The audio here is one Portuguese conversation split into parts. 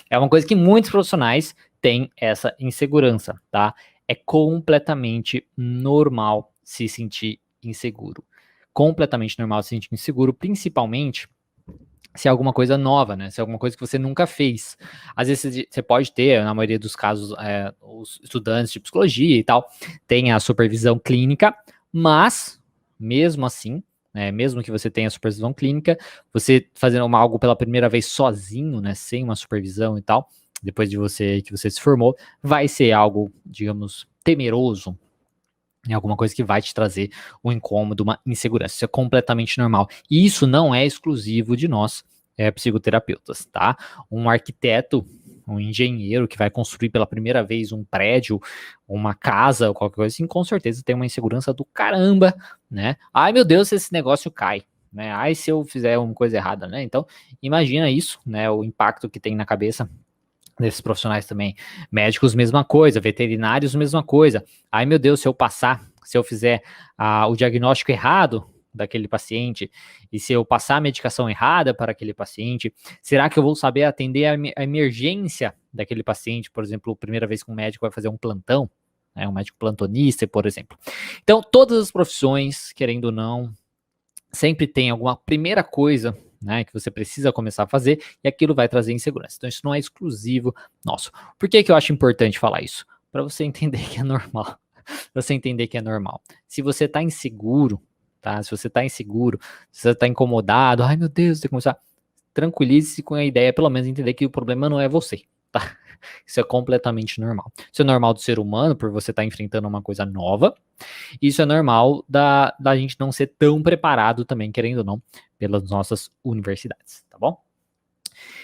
É uma coisa que muitos profissionais têm essa insegurança, tá? É completamente normal se sentir inseguro. Completamente normal se sentir inseguro, principalmente se é alguma coisa nova, né? Se é alguma coisa que você nunca fez. Às vezes você pode ter, na maioria dos casos, os estudantes de psicologia e tal, tem a supervisão clínica, mas, mesmo assim, né, mesmo que você tenha supervisão clínica, você fazendo algo pela primeira vez sozinho, né, sem uma supervisão e tal, depois de que você se formou, vai ser algo, digamos, temeroso, é alguma coisa que vai te trazer um incômodo, uma insegurança. Isso é completamente normal. E isso não é exclusivo de nós, psicoterapeutas, tá? Um arquiteto, um engenheiro que vai construir pela primeira vez um prédio, uma casa, ou qualquer coisa assim, com certeza tem uma insegurança do caramba, né? Ai, meu Deus, esse negócio cai, né? Ai, se eu fizer uma coisa errada, né? Então, imagina isso, né? O impacto que tem na cabeça desses profissionais também. Médicos, mesma coisa. Veterinários, mesma coisa. Ai, meu Deus, se eu fizer o diagnóstico errado daquele paciente, e se eu passar a medicação errada para aquele paciente, será que eu vou saber atender a emergência daquele paciente? Por exemplo, a primeira vez que um médico vai fazer um plantão, né, um médico plantonista, por exemplo. Então, todas as profissões, querendo ou não, sempre tem alguma primeira coisa, né, que você precisa começar a fazer, e aquilo vai trazer insegurança. Então, isso não é exclusivo nosso. Por que eu acho importante falar isso? Para você entender que é normal. Para você entender que é normal. Se você está inseguro, tá? Se você está inseguro, se você está incomodado, ai meu Deus, tem que começar. Tranquilize-se com a ideia, pelo menos entender que o problema não é você, tá? Isso é completamente normal. Isso é normal do ser humano, por você estar enfrentando uma coisa nova. Isso é normal da gente não ser tão preparado também, querendo ou não, pelas nossas universidades, tá bom?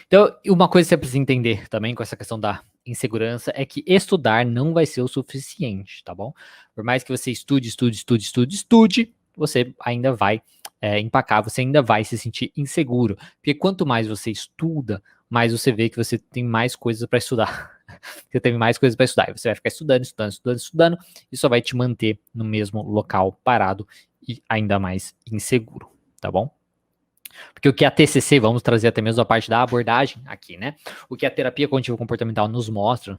Então, uma coisa que você precisa entender também com essa questão da insegurança é que estudar não vai ser o suficiente, tá bom? Por mais que você estude, você ainda vai empacar, você ainda vai se sentir inseguro. Porque quanto mais você estuda, mais você vê que você tem mais coisas para estudar. Você tem mais coisas para estudar. E você vai ficar estudando, e só vai te manter no mesmo local parado e ainda mais inseguro, tá bom? Porque o que a TCC, vamos trazer até mesmo a parte da abordagem aqui, né? O que a terapia cognitivo comportamental nos mostra,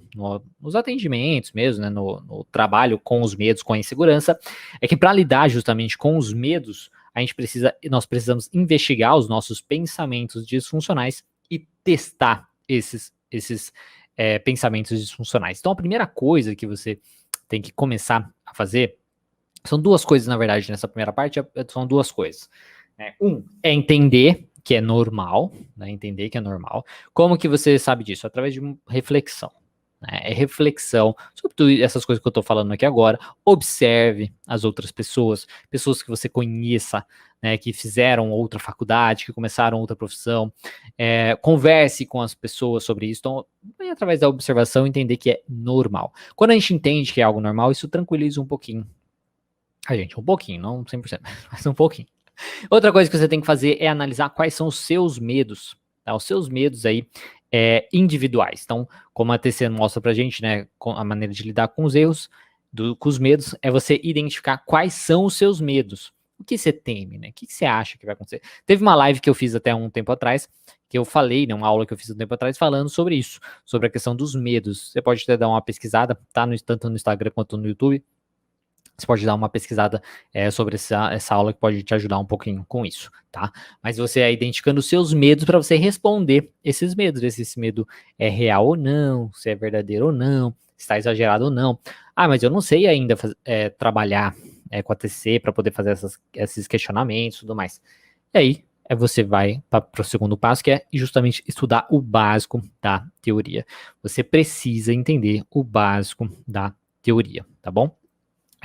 nos atendimentos mesmo, né? No trabalho com os medos, com a insegurança, é que para lidar justamente com os medos, nós precisamos investigar os nossos pensamentos disfuncionais e testar esses pensamentos disfuncionais. Então, a primeira coisa que você tem que começar a fazer, são duas coisas, na verdade, nessa primeira parte, são duas coisas. É entender que é normal, né? Entender que é normal. Como que você sabe disso? Através de uma reflexão. Né? É reflexão sobre tudo essas coisas que eu estou falando aqui agora. Observe as outras pessoas, pessoas que você conheça, né, que fizeram outra faculdade, que começaram outra profissão. Converse com as pessoas sobre isso. Então, vai através da observação entender que é normal. Quando a gente entende que é algo normal, isso tranquiliza um pouquinho. A gente, um pouquinho, não 100%, mas um pouquinho. Outra coisa que você tem que fazer é analisar quais são os seus medos, tá? Os seus medos aí individuais. Então, como a TC mostra pra gente, né, a maneira de lidar com os erros, com os medos, é você identificar quais são os seus medos. O que você teme, né? O que você acha que vai acontecer? Teve uma live que eu fiz até um tempo atrás, que eu falei, né, uma aula que eu fiz um tempo atrás, falando sobre isso, sobre a questão dos medos. Você pode até dar uma pesquisada, tá? Tanto no Instagram quanto no YouTube. Você pode dar uma pesquisada sobre essa aula que pode te ajudar um pouquinho com isso, tá? Mas você é identificando os seus medos para você responder esses medos, ver se esse medo é real ou não, se é verdadeiro ou não, se está exagerado ou não. Ah, mas eu não sei ainda trabalhar com a TCC para poder fazer esses questionamentos e tudo mais. E aí, você vai para o segundo passo, que é justamente estudar o básico da teoria. Você precisa entender o básico da teoria, tá bom?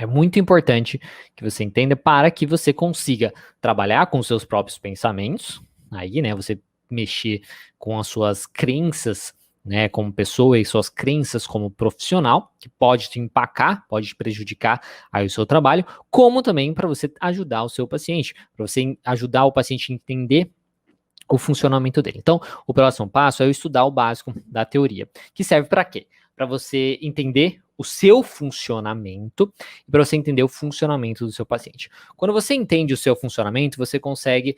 É muito importante que você entenda para que você consiga trabalhar com os seus próprios pensamentos, aí, né, você mexer com as suas crenças, né, como pessoa e suas crenças como profissional, que pode te empacar, pode te prejudicar aí o seu trabalho, como também para você ajudar o seu paciente, para você ajudar o paciente a entender o funcionamento dele. Então, o próximo passo é eu estudar o básico da teoria, que serve para quê? Para você entender o seu funcionamento e para você entender o funcionamento do seu paciente. Quando você entende o seu funcionamento, você consegue,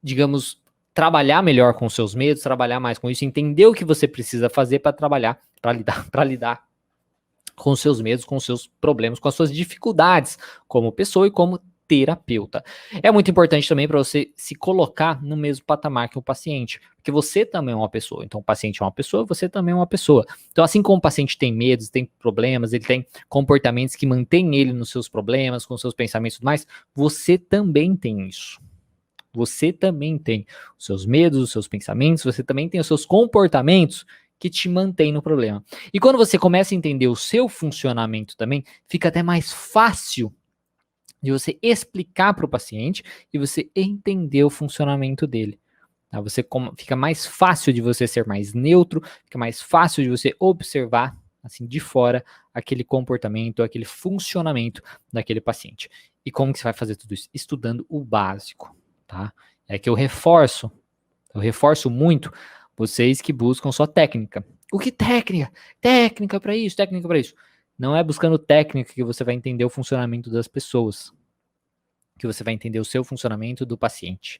digamos, trabalhar melhor com os seus medos, trabalhar mais com isso, entender o que você precisa fazer para trabalhar, para lidar com os seus medos, com os seus problemas, com as suas dificuldades como pessoa e como terapeuta. É muito importante também para você se colocar no mesmo patamar que o paciente, porque você também é uma pessoa. Então, o paciente é uma pessoa, você também é uma pessoa. Então, assim como o paciente tem medos, tem problemas, ele tem comportamentos que mantêm ele nos seus problemas, com seus pensamentos e tudo mais, você também tem isso. Você também tem os seus medos, os seus pensamentos, você também tem os seus comportamentos que te mantém no problema. E quando você começa a entender o seu funcionamento também, fica até mais fácil de você explicar para o paciente e você entender o funcionamento dele. Tá? Fica mais fácil de você ser mais neutro, fica mais fácil de você observar assim de fora aquele comportamento, aquele funcionamento daquele paciente. E como que você vai fazer tudo isso? Estudando o básico, tá? É que eu reforço muito vocês que buscam só técnica. O que técnica? Técnica para isso, técnica para isso. Não é buscando técnica que você vai entender o funcionamento das pessoas, que você vai entender o seu funcionamento do paciente,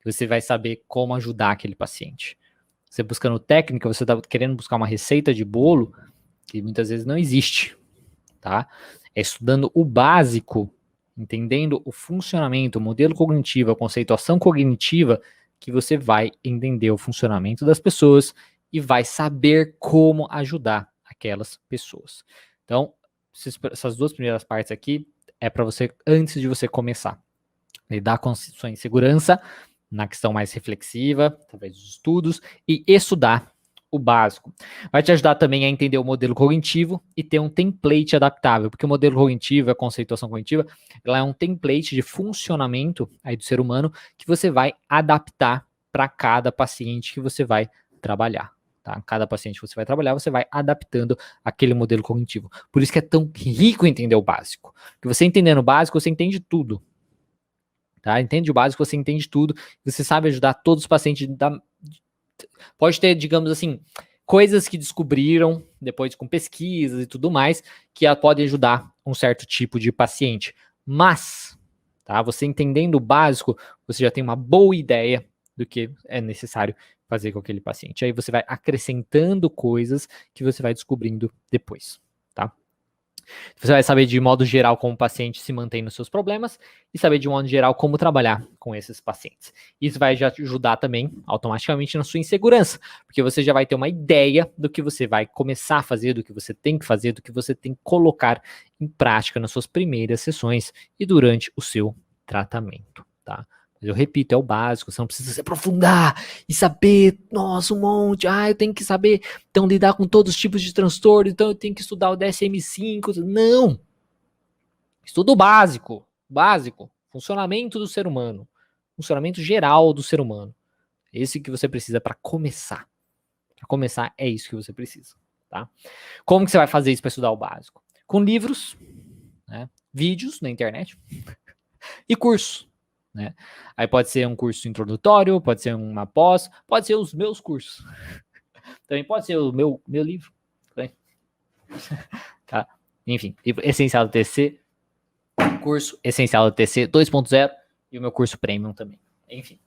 que você vai saber como ajudar aquele paciente. Você buscando técnica, você está querendo buscar uma receita de bolo que muitas vezes não existe, tá? É estudando o básico, entendendo o funcionamento, o modelo cognitivo, a conceituação cognitiva, que você vai entender o funcionamento das pessoas e vai saber como ajudar aquelas pessoas. Então, essas duas primeiras partes aqui é para você, antes de você começar, lidar com sua insegurança, na questão mais reflexiva, através dos estudos, e estudar o básico. Vai te ajudar também a entender o modelo cognitivo e ter um template adaptável, porque o modelo cognitivo, a conceituação cognitiva, ela é um template de funcionamento aí do ser humano que você vai adaptar para cada paciente que você vai trabalhar. Tá? Cada paciente que você vai trabalhar, você vai adaptando aquele modelo cognitivo. Por isso que é tão rico entender o básico. Porque você entendendo o básico, você entende tudo. Tá? Entende o básico, você entende tudo, você sabe ajudar todos os pacientes. Pode ter, digamos assim, coisas que descobriram depois com pesquisas e tudo mais, que podem ajudar um certo tipo de paciente. Mas, tá? Você entendendo o básico, você já tem uma boa ideia do que é necessário fazer com aquele paciente. Aí você vai acrescentando coisas que você vai descobrindo depois, tá? Você vai saber de modo geral como o paciente se mantém nos seus problemas e saber de modo geral como trabalhar com esses pacientes. Isso vai já te ajudar também automaticamente na sua insegurança, porque você já vai ter uma ideia do que você vai começar a fazer, do que você tem que fazer, do que você tem que colocar em prática nas suas primeiras sessões e durante o seu tratamento, tá? Eu repito, é o básico, você não precisa se aprofundar e saber, nossa, um monte, eu tenho que saber, então, lidar com todos os tipos de transtorno, então eu tenho que estudar o DSM-5, não. Estuda o básico, funcionamento do ser humano, funcionamento geral do ser humano. Esse que você precisa para começar. Para começar, é isso que você precisa, tá? Como que você vai fazer isso para estudar o básico? Com livros, né, vídeos na internet e cursos. Né? Aí pode ser um curso introdutório, pode ser uma pós, pode ser os meus cursos. Também pode ser o meu livro. Tá? Enfim, livro essencial do TC, curso essencial do TC 2.0 e o meu curso premium também. Enfim,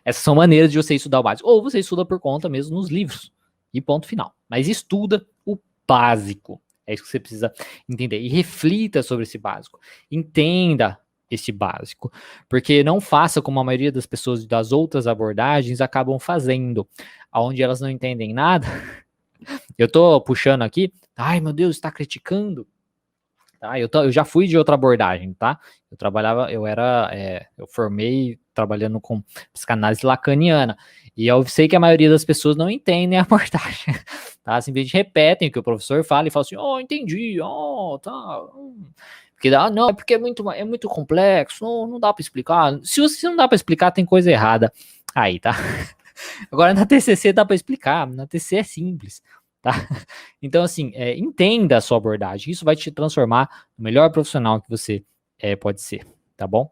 essas são maneiras de você estudar o básico. Ou você estuda por conta mesmo nos livros. E ponto final. Mas estuda o básico. É isso que você precisa entender. E reflita sobre esse básico. Entenda esse básico, porque não faça como a maioria das pessoas das outras abordagens acabam fazendo, onde elas não entendem nada. Eu tô puxando aqui, ai meu Deus, está criticando, tá? Eu já fui de outra abordagem, tá? Eu formei trabalhando com psicanálise lacaniana, e eu sei que a maioria das pessoas não entendem a abordagem, tá? Simplesmente repetem o que o professor fala e falam assim, entendi, tá... Porque não, é porque é muito complexo, não dá para explicar. Se não dá para explicar, tem coisa errada aí, tá? Agora na TCC dá para explicar, na TCC é simples, tá? Então, assim, entenda a sua abordagem, isso vai te transformar no melhor profissional que você pode ser, tá bom?